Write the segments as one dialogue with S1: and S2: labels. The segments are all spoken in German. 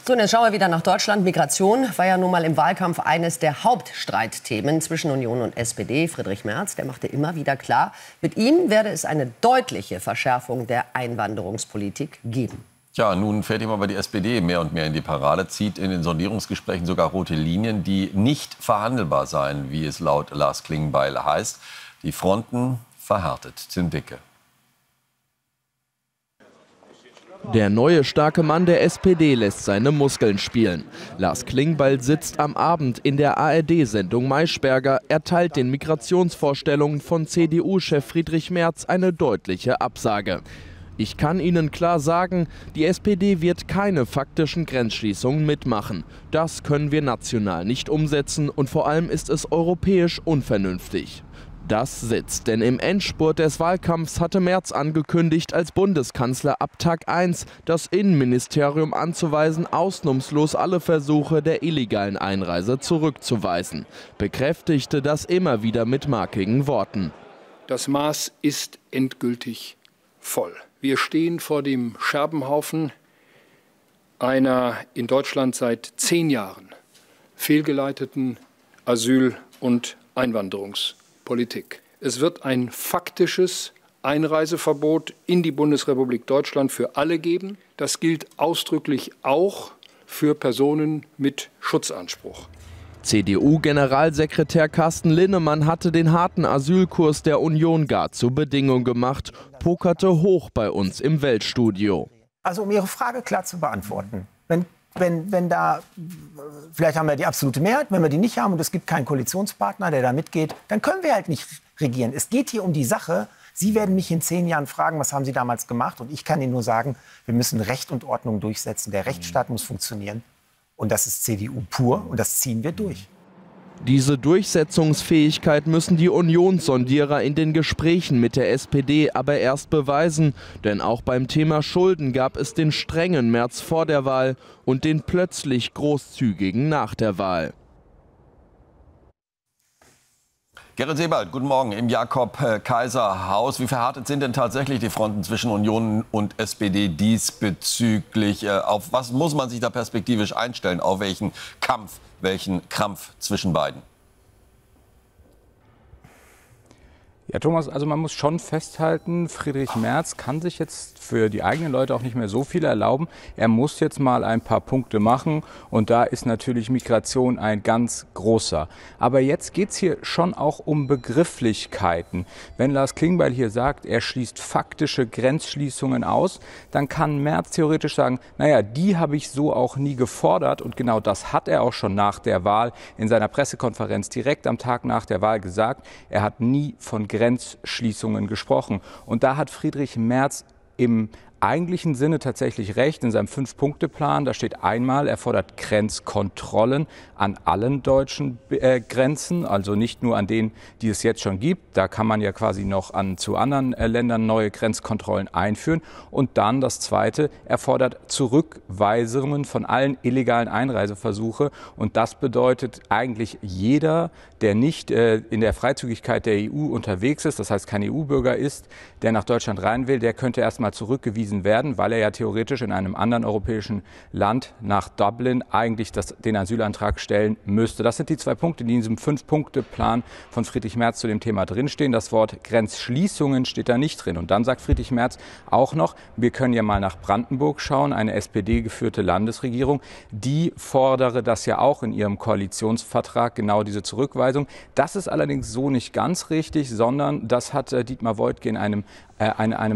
S1: So, und jetzt schauen wir wieder nach Deutschland. Migration war ja nun mal im Wahlkampf eines der Hauptstreitthemen zwischen Union und SPD. Friedrich Merz, der machte immer wieder klar, mit ihm werde es eine deutliche Verschärfung der Einwanderungspolitik geben.
S2: Ja, nun fährt ihm aber die SPD mehr und mehr in die Parade, zieht in den Sondierungsgesprächen sogar rote Linien, die nicht verhandelbar seien, wie es laut Lars Klingbeil heißt. Die Fronten verhärtet. Tim Dicke.
S3: Der neue starke Mann der SPD lässt seine Muskeln spielen. Lars Klingbeil sitzt am Abend in der ARD-Sendung Maischberger. Er teilt den Migrationsvorstellungen von CDU-Chef Friedrich Merz eine deutliche Absage. Ich kann Ihnen klar sagen, die SPD wird keine faktischen Grenzschließungen mitmachen. Das können wir national nicht umsetzen und vor allem ist es europäisch unvernünftig. Das sitzt, denn im Endspurt des Wahlkampfs hatte Merz angekündigt, als Bundeskanzler ab Tag 1 das Innenministerium anzuweisen, ausnahmslos alle Versuche der illegalen Einreise zurückzuweisen. Bekräftigte das immer wieder mit markigen Worten.
S4: Das Maß ist endgültig voll. Wir stehen vor dem Scherbenhaufen einer in Deutschland seit 10 Jahren fehlgeleiteten Asyl- und Einwanderungspolitik. Es wird ein faktisches Einreiseverbot in die Bundesrepublik Deutschland für alle geben. Das gilt ausdrücklich auch für Personen mit Schutzanspruch.
S3: CDU-Generalsekretär Carsten Linnemann hatte den harten Asylkurs der Union gar zur Bedingung gemacht, pokerte hoch bei uns im Weltstudio.
S5: Also um Ihre Frage klar zu beantworten, wenn da, vielleicht haben wir die absolute Mehrheit, wenn wir die nicht haben und es gibt keinen Koalitionspartner, der da mitgeht, dann können wir halt nicht regieren. Es geht hier um die Sache. Sie werden mich in 10 Jahren fragen, was haben Sie damals gemacht? Und ich kann Ihnen nur sagen, wir müssen Recht und Ordnung durchsetzen. Der Rechtsstaat muss funktionieren. Und das ist CDU pur und das ziehen wir durch.
S3: Diese Durchsetzungsfähigkeit müssen die Unionssondierer in den Gesprächen mit der SPD aber erst beweisen. Denn auch beim Thema Schulden gab es den strengen Merz vor der Wahl und den plötzlich großzügigen nach der Wahl.
S2: Gerrit Sebald, guten Morgen im Jakob-Kaiser-Haus. Wie verhärtet sind denn tatsächlich die Fronten zwischen Union und SPD diesbezüglich? Auf was muss man sich da perspektivisch einstellen? Auf welchen Kampf, welchen Krampf zwischen beiden?
S6: Ja, Thomas, also man muss schon festhalten, Friedrich Merz kann sich jetzt für die eigenen Leute auch nicht mehr so viel erlauben. Er muss jetzt mal ein paar Punkte machen und da ist natürlich Migration ein ganz großer. Aber jetzt geht es hier schon auch um Begrifflichkeiten. Wenn Lars Klingbeil hier sagt, er schließt faktische Grenzschließungen aus, dann kann Merz theoretisch sagen, naja, die habe ich so auch nie gefordert und genau das hat er auch schon nach der Wahl in seiner Pressekonferenz direkt am Tag nach der Wahl gesagt. Er hat nie von Grenzschließungen gesprochen. Und da hat Friedrich Merz im eigentlichen Sinne tatsächlich recht in seinem 5-Punkte-Plan. Da steht einmal, er fordert Grenzkontrollen an allen deutschen Grenzen, also nicht nur an denen, die es jetzt schon gibt. Da kann man ja quasi noch zu anderen Ländern neue Grenzkontrollen einführen. Und dann das Zweite, er fordert Zurückweisungen von allen illegalen Einreiseversuche. Und das bedeutet eigentlich jeder, der nicht in der Freizügigkeit der EU unterwegs ist, das heißt kein EU-Bürger ist, der nach Deutschland rein will, der könnte erstmal zurückgewiesen werden, weil er ja theoretisch in einem anderen europäischen Land nach Dublin eigentlich den Asylantrag stellen müsste. Das sind die 2 Punkte, die in diesem 5-Punkte-Plan von Friedrich Merz zu dem Thema drinstehen. Das Wort Grenzschließungen steht da nicht drin. Und dann sagt Friedrich Merz auch noch, wir können ja mal nach Brandenburg schauen, eine SPD-geführte Landesregierung, die fordere das ja auch in ihrem Koalitionsvertrag, genau diese Zurückweisung. Das ist allerdings so nicht ganz richtig, sondern das hat Dietmar Woidke in einem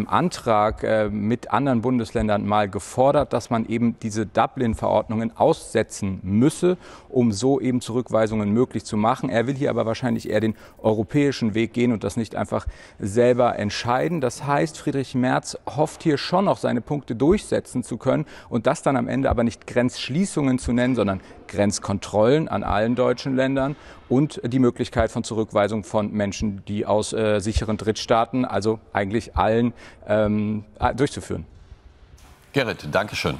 S6: Antrag mit anderen Bundesländern mal gefordert, dass man eben diese Dublin-Verordnungen aussetzen müsse, um so eben Zurückweisungen möglich zu machen. Er will hier aber wahrscheinlich eher den europäischen Weg gehen und das nicht einfach selber entscheiden. Das heißt, Friedrich Merz hofft hier schon noch seine Punkte durchsetzen zu können und das dann am Ende aber nicht Grenzschließungen zu nennen, sondern Grenzkontrollen an allen deutschen Ländern und die Möglichkeit von Zurückweisung von Menschen, die aus sicheren Drittstaaten, also eigentlich allen, durchzuführen.
S2: Gerrit, danke schön.